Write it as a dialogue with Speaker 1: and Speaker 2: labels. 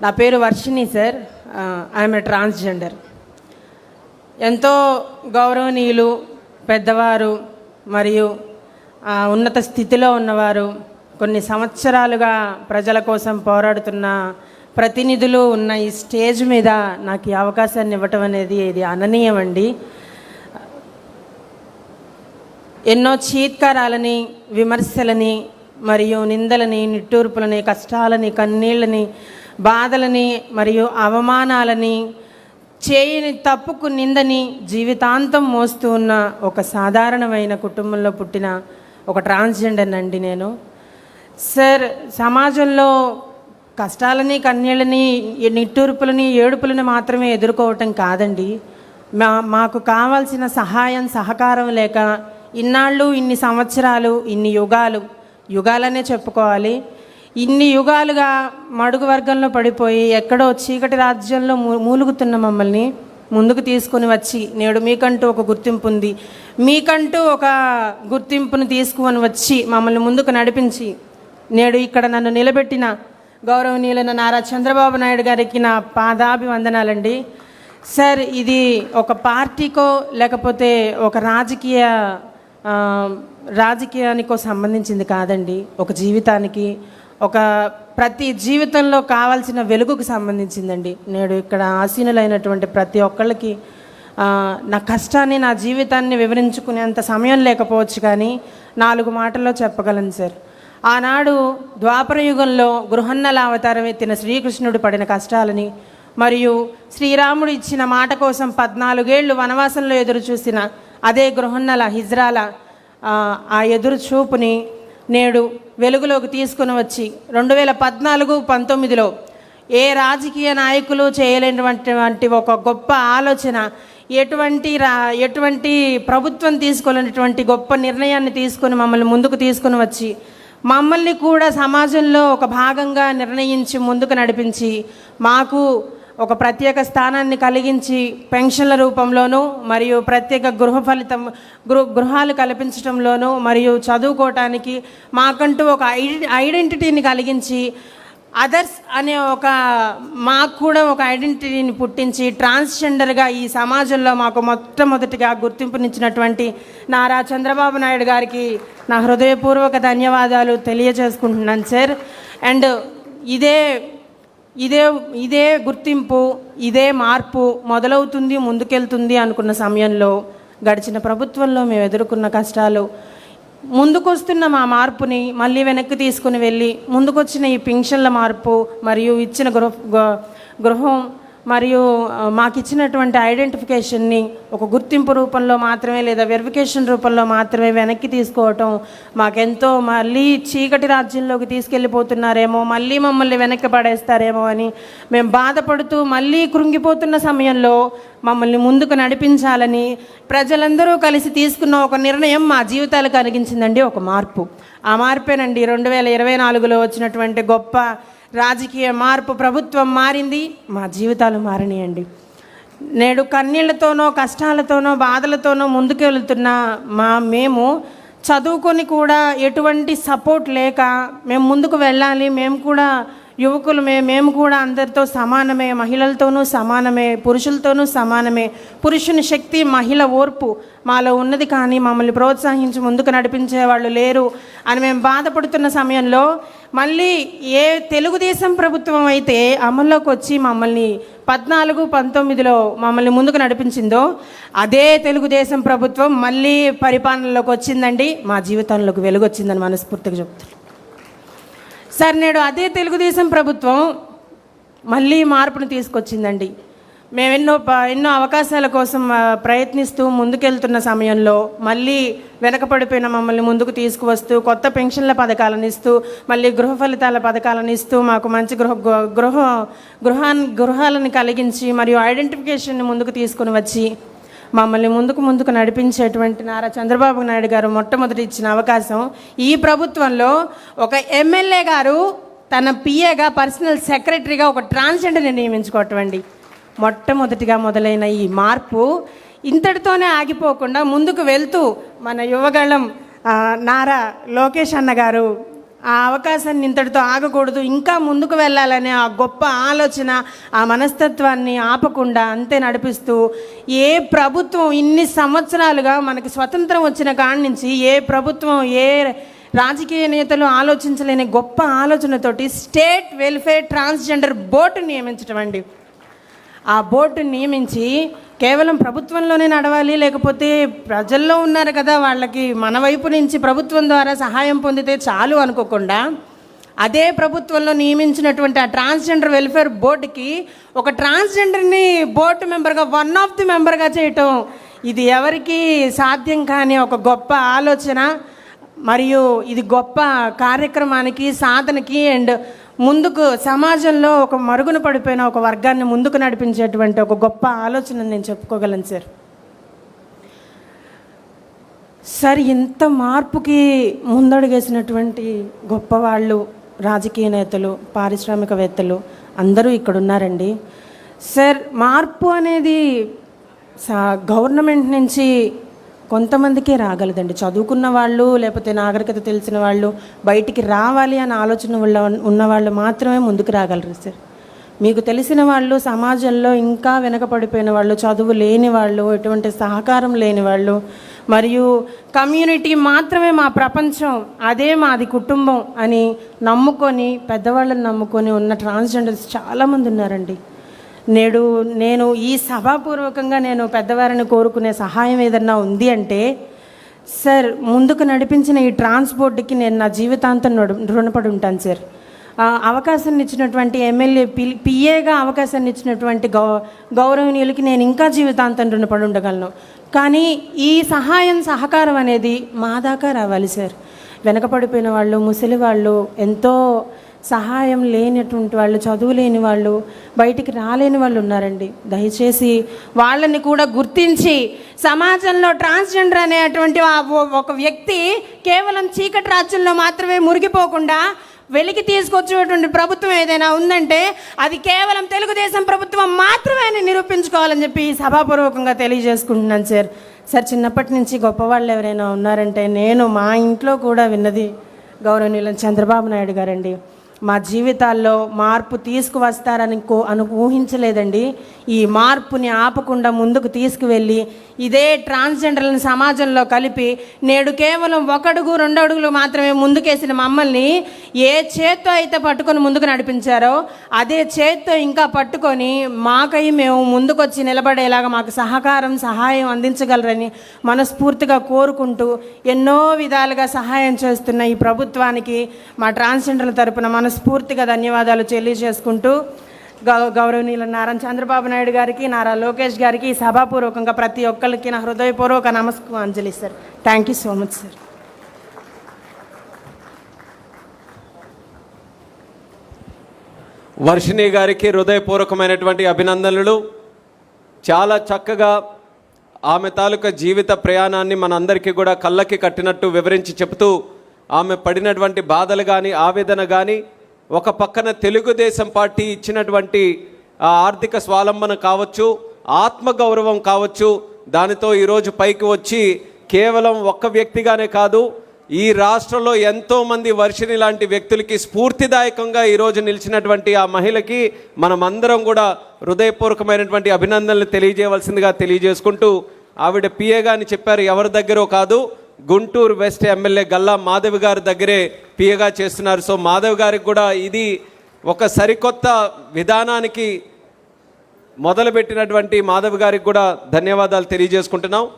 Speaker 1: నా పేరు Varshini sir. I'm a transgender. ఎంతో గౌరవనీయులు, పెద్దవారు మరియు ఉన్నత స్థితిలో ఉన్నవారు, కొన్ని సంవత్సరాలుగా ప్రజల కోసం పోరాడుతున్న ప్రతినిధులు ఉన్న ఈ స్టేజ్ మీద నాకు ఈ అవకాశాన్ని ఇవ్వటం అనేది ఇది అననీయమండి. ఎన్నో చీత్కారాలని, విమర్శలని మరియు నిందలని, నిట్టూర్పులని, కష్టాలని, కన్నీళ్ళని, బాధలని మరియు అవమానాలని, చేయని తప్పుకు నిందని జీవితాంతం మోస్తూ ఉన్న ఒక సాధారణమైన కుటుంబంలో పుట్టిన ఒక ట్రాన్స్జెండర్ అండి నేను. సార్, సమాజంలో కష్టాలని, కన్నీళ్ళని, నిట్టూర్పులని, ఏడుపులని మాత్రమే ఎదుర్కోవటం కాదండి, మాకు కావాల్సిన సహాయం, సహకారం లేక ఇన్నాళ్ళు, ఇన్ని సంవత్సరాలు, ఇన్ని యుగాలనే చెప్పుకోవాలి, ఇన్ని యుగాలుగా మడుగు వర్గంలో పడిపోయి ఎక్కడో చీకటి రాజ్యంలో మూలుగుతున్న మమ్మల్ని ముందుకు తీసుకొని వచ్చి నేడు మీకంటూ ఒక గుర్తింపు ఉంది, మీకంటూ ఒక గుర్తింపును తీసుకొని వచ్చి మమ్మల్ని ముందుకు నడిపించి నేడు ఇక్కడ నన్ను నిలబెట్టిన గౌరవనీయులైన నారా చంద్రబాబు నాయుడు గారికి నా పాదాభివందనాలండి. సార్, ఇది ఒక పార్టీకో లేకపోతే ఒక రాజకీయానికో సంబంధించింది కాదండి, ఒక జీవితానికి, ఒక ప్రతి జీవితంలో కావాల్సిన వెలుగుకు సంబంధించిందండి. నేడు ఇక్కడ ఆసీనులైనటువంటి ప్రతి ఒక్కళ్ళకి నా కష్టాన్ని, నా జీవితాన్ని వివరించుకునేంత సమయం లేకపోవచ్చు, కానీ 4 మాటల్లో చెప్పగలను సార్. ఆనాడు ద్వాపరయుగంలో గృహన్నల అవతారం ఎత్తిన శ్రీకృష్ణుడు పడిన కష్టాలని మరియు శ్రీరాముడు ఇచ్చిన మాట కోసం 14 ఏళ్ళు వనవాసంలో ఎదురు చూసిన అదే గృహన్నల, హిజ్రాల ఆ ఎదురు చూపుని నేడు వెలుగులోకి తీసుకుని వచ్చి 2014-19లో ఏ రాజకీయ నాయకులు చేయలేనటువంటి ఒక గొప్ప ఆలోచన, ఎటువంటి ప్రభుత్వం తీసుకోలేనటువంటి గొప్ప నిర్ణయాన్ని తీసుకొని మమ్మల్ని ముందుకు తీసుకుని వచ్చి మమ్మల్ని కూడా సమాజంలో ఒక భాగంగా నిర్ణయించి ముందుకు నడిపించి మాకు ఒక ప్రత్యేక స్థానాన్ని కలిగించి పెన్షన్ల రూపంలోనూ మరియు ప్రత్యేక గృహాలు కల్పించడంలోనూ మరియు చదువుకోవటానికి మాకంటూ ఒక ఐడెంటిటీని కలిగించి అదర్స్ అనే మాకు కూడా ఒక ఐడెంటిటీని పుట్టించి ట్రాన్స్జెండర్గా ఈ సమాజంలో మాకు మొట్టమొదటిగా గుర్తింపునిచ్చినటువంటి నారా చంద్రబాబు నాయుడు గారికి నా హృదయపూర్వక ధన్యవాదాలు తెలియజేసుకుంటున్నాను సార్. అండ్ ఇదే గుర్తింపు, ఇదే మార్పు మొదలవుతుంది, ముందుకెళ్తుంది అనుకున్న సమయంలో గడిచిన ప్రభుత్వంలో మేము ఎదుర్కొన్న కష్టాలు, ముందుకొస్తున్న మా మార్పుని మళ్ళీ వెనక్కి తీసుకుని వెళ్ళి ముందుకొచ్చిన ఈ పింఛన్ల మార్పు మరియు ఇచ్చిన గృహం మరియు మాకు ఇచ్చినటువంటి ఐడెంటిఫికేషన్ని ఒక గుర్తింపు రూపంలో మాత్రమే లేదా వెరిఫికేషన్ రూపంలో మాత్రమే వెనక్కి తీసుకోవటం మాకెంతో మళ్ళీ చీకటి రాజ్యంలోకి తీసుకెళ్ళిపోతున్నారేమో, మళ్ళీ మమ్మల్ని వెనక్కి పడేస్తారేమో అని మేము బాధపడుతూ మళ్ళీ కృంగిపోతున్న సమయంలో మమ్మల్ని ముందుకు నడిపించాలని ప్రజలందరూ కలిసి తీసుకున్న ఒక నిర్ణయం మా జీవితాలు కలిగించిందండి ఒక మార్పు. ఆ మార్పేనండి 2024లో వచ్చినటువంటి గొప్ప రాజకీయ మార్పు. ప్రభుత్వం మారింది, మా జీవితాలు మారినాయండి. నేడు కన్నీళ్లతోనో, కష్టాలతోనో, బాధలతోనో ముందుకు వెళుతున్న మేము చదువుకొని కూడా ఎటువంటి సపోర్ట్ లేక మేము ముందుకు వెళ్ళాలి, మేము కూడా యువకులు, మేము కూడా అందరితో సమానమే, మహిళలతోనూ సమానమే, పురుషులతోనూ సమానమే, పురుషుని శక్తి, మహిళ ఓర్పు మాలో ఉన్నది, కానీ మమ్మల్ని ప్రోత్సహించి ముందుకు నడిపించే వాళ్ళు లేరు అని మేము బాధపడుతున్న సమయంలో మళ్ళీ ఏ తెలుగుదేశం ప్రభుత్వం అయితే అమల్లోకి వచ్చి మమ్మల్ని 14-19లో మమ్మల్ని ముందుకు నడిపించిందో అదే తెలుగుదేశం ప్రభుత్వం మళ్ళీ పరిపాలనలోకి వచ్చిందండి. మా జీవితంలోకి వెలుగు వచ్చిందని మనస్ఫూర్తిగా చెప్తాను సార్. నేడు అదే తెలుగుదేశం ప్రభుత్వం మళ్ళీ మార్పును తీసుకొచ్చిందండి. మేము ఎన్నో అవకాశాల కోసం ప్రయత్నిస్తూ ముందుకెళ్తున్న సమయంలో మళ్ళీ వెనకపడిపోయిన మమ్మల్ని ముందుకు తీసుకువస్తూ కొత్త పెన్షన్ల పథకాలను ఇస్తూ, మళ్ళీ గృహ ఫలితాల పథకాలను ఇస్తూ, మాకు మంచి గృహాలను కలిగించి మరియు ఐడెంటిఫికేషన్ని ముందుకు తీసుకుని వచ్చి మమ్మల్ని ముందుకు నడిపించేటువంటి నారా చంద్రబాబు నాయుడు గారు మొట్టమొదటి ఇచ్చిన అవకాశం. ఈ ప్రభుత్వంలో ఒక ఎమ్మెల్యే గారు తన పిఏగా, పర్సనల్ సెక్రటరీగా ఒక ట్రాన్స్జెండర్ని నియమించుకోవటం అండి. మొట్టమొదటిగా మొదలైన ఈ మార్పు ఇంతటితోనే ఆగిపోకుండా ముందుకు వెళ్తూ మన యువగళం నారా లోకేష్ అన్న గారు ఆ అవకాశాన్ని ఇంతటితో ఆగకూడదు, ఇంకా ముందుకు వెళ్ళాలనే ఆ గొప్ప ఆలోచన, ఆ మనస్తత్వాన్ని ఆపకుండా అంతే నడిపిస్తూ, ఏ ప్రభుత్వం ఇన్ని సంవత్సరాలుగా మనకి స్వతంత్రం వచ్చిన కాడి నుంచి ఏ ప్రభుత్వం, ఏ రాజకీయ నేతలు ఆలోచించలేని గొప్ప ఆలోచనతోటి స్టేట్ వెల్ఫేర్ ట్రాన్స్జెండర్ బోర్డు నియమించడం అండి. ఆ బోర్డు నియమించి కేవలం ప్రభుత్వంలోనే నడవాలి, లేకపోతే ప్రజల్లో ఉన్నారు కదా వాళ్ళకి మన వైపు నుంచి ప్రభుత్వం ద్వారా సహాయం పొందితే చాలు అనుకోకుండా, అదే ప్రభుత్వంలో నియమించినటువంటి ఆ ట్రాన్స్జెండర్ వెల్ఫేర్ బోర్డుకి ఒక ట్రాన్స్జెండర్ని బోర్డు మెంబర్గా, వన్ ఆఫ్ ది మెంబర్గా చేయటం, ఇది ఎవరికి సాధ్యం కాని ఒక గొప్ప ఆలోచన. మరియు ఇది గొప్ప కార్యక్రమానికి, సాధనకి అండ్ ముందుకు సమాజంలో ఒక మరుగున పడిపోయిన ఒక వర్గాన్ని ముందుకు నడిపించేటువంటి ఒక గొప్ప ఆలోచన నేను చెప్పుకోగలను సార్. సార్, ఇంత మార్పుకి ముందడుగేసినటువంటి గొప్పవాళ్ళు, రాజకీయ నేతలు, పారిశ్రామికవేత్తలు అందరూ ఇక్కడ ఉన్నారండి. సార్, మార్పు అనేది గవర్నమెంట్ నుంచి కొంతమందికే రాగలదండి. చదువుకున్న వాళ్ళు, లేకపోతే నాగరికత తెలిసిన వాళ్ళు, బయటికి రావాలి అనే ఆలోచన ఉన్నవాళ్ళు మాత్రమే ముందుకు రాగలరు సార్. మీకు తెలిసిన వాళ్ళు, సమాజంలో ఇంకా వెనకపడిపోయిన వాళ్ళు, చదువు లేని వాళ్ళు, ఎటువంటి సహకారం లేని వాళ్ళు, మరియు కమ్యూనిటీ మాత్రమే మా ప్రపంచం, అదే మాది కుటుంబం అని నమ్ముకొని, పెద్దవాళ్ళని నమ్ముకొని ఉన్న ట్రాన్స్జెండర్స్ చాలామంది ఉన్నారండి. నేడు నేను ఈ సభాపూర్వకంగా నేను పెద్దవారిని కోరుకునే సహాయం ఏదన్నా ఉంది అంటే, సార్, ముందుకు నడిపించిన ఈ ట్రాన్స్పోర్ట్కి నేను నా జీవితాంతం రుణపడి ఉంటాను సార్. అవకాశాన్ని ఇచ్చినటువంటి ఎమ్మెల్యే పిఏగా అవకాశాన్ని ఇచ్చినటువంటి గౌరవనీయులకి నేను ఇంకా జీవితాంతం రుణపడి ఉండగలను. కానీ ఈ సహకారం అనేది మా దాకా రావాలి సార్. వెనకపడిపోయిన వాళ్ళు, ముసలి వాళ్ళు, ఎంతో సహాయం లేనటువంటి వాళ్ళు, చదువు లేని వాళ్ళు, బయటికి రాలేని వాళ్ళు ఉన్నారండి. దయచేసి వాళ్ళని కూడా గుర్తించి సమాజంలో ట్రాన్స్జెండర్ అనేటువంటి ఒక వ్యక్తి కేవలం చీకటి రాజ్యంలో మాత్రమే మురిగిపోకుండా వెలికి తీసుకొచ్చేటువంటి ప్రభుత్వం ఏదైనా ఉందంటే అది కేవలం తెలుగుదేశం ప్రభుత్వం మాత్రమే అని నిరూపించుకోవాలని చెప్పి సభాపూర్వకంగా తెలియజేసుకుంటున్నాను సార్. సార్, చిన్నప్పటి నుంచి గొప్పవాళ్ళు ఎవరైనా ఉన్నారంటే నేను మా ఇంట్లో కూడా విన్నది గౌరవనీయులు చంద్రబాబు నాయుడు గారండి. మా జీవితాల్లో మార్పు తీసుకువస్తారని ఊహించలేదండి. ఈ మార్పుని ఆపకుండా ముందుకు తీసుకువెళ్ళి ఇదే ట్రాన్స్జెండర్లను సమాజంలో కలిపి నేడు కేవలం 1 అడుగు 2 అడుగులు మాత్రమే ముందుకేసిన మమ్మల్ని ఏ చేత్తో అయితే పట్టుకొని ముందుకు నడిపించారో అదే చేత్తో ఇంకా పట్టుకొని మాకై మేము ముందుకొచ్చి నిలబడేలాగా మాకు సహాయం అందించగలరని మనస్ఫూర్తిగా కోరుకుంటూ, ఎన్నో విధాలుగా సహాయం చేస్తున్న ఈ ప్రభుత్వానికి మా ట్రాన్స్జెండర్ల తరపున మనస్ఫూర్తిగా ధన్యవాదాలు తెలియజేసుకుంటూ, గౌరవనీయులు నారా చంద్రబాబు నాయుడు గారికి, నారా లోకేష్ గారికి సభాపూర్వకంగా ప్రతి ఒక్కరికి నా హృదయపూర్వక నమస్కారాంజలి sir. Thank you so much sir.
Speaker 2: Varshini గారికి హృదయపూర్వకమైనటువంటి అభినందనలు. చాలా చక్కగా ఆమె తాలూకా జీవిత ప్రయాణాన్ని మనందరికీ కూడా కళ్ళకి కట్టినట్టు వివరించి చెబుతూ, ఆమె పడినటువంటి బాధలు కానీ, ఆవేదన కానీ, ఒక పక్కన తెలుగుదేశం పార్టీ ఇచ్చినటువంటి ఆర్థిక స్వాలంబన కావచ్చు, ఆత్మగౌరవం కావచ్చు, దానితో ఈరోజు పైకి వచ్చి కేవలం ఒక్క వ్యక్తిగానే కాదు, ఈ రాష్ట్రంలో ఎంతోమంది వర్షిణి లాంటి వ్యక్తులకి స్ఫూర్తిదాయకంగా ఈరోజు నిలిచినటువంటి ఆ మహిళకి మనమందరం కూడా హృదయపూర్వకమైనటువంటి అభినందనలు తెలియజేయవలసిందిగా తెలియజేసుకుంటూ, ఆవిడ పిఏగా అని చెప్పారు, ఎవరి దగ్గరో కాదు, గుంటూరు వెస్ట్ ఎమ్మెల్యే గల్లా మాధవ్ గారి దగ్గరే పిఏగా చేస్తున్నారు. సో మాధవ్ గారికి కూడా ఇది ఒక సరికొత్త విధానానికి మొదలుపెట్టినటువంటి మాధవ్ గారికి కూడా ధన్యవాదాలు తెలియజేసుకుంటున్నాం.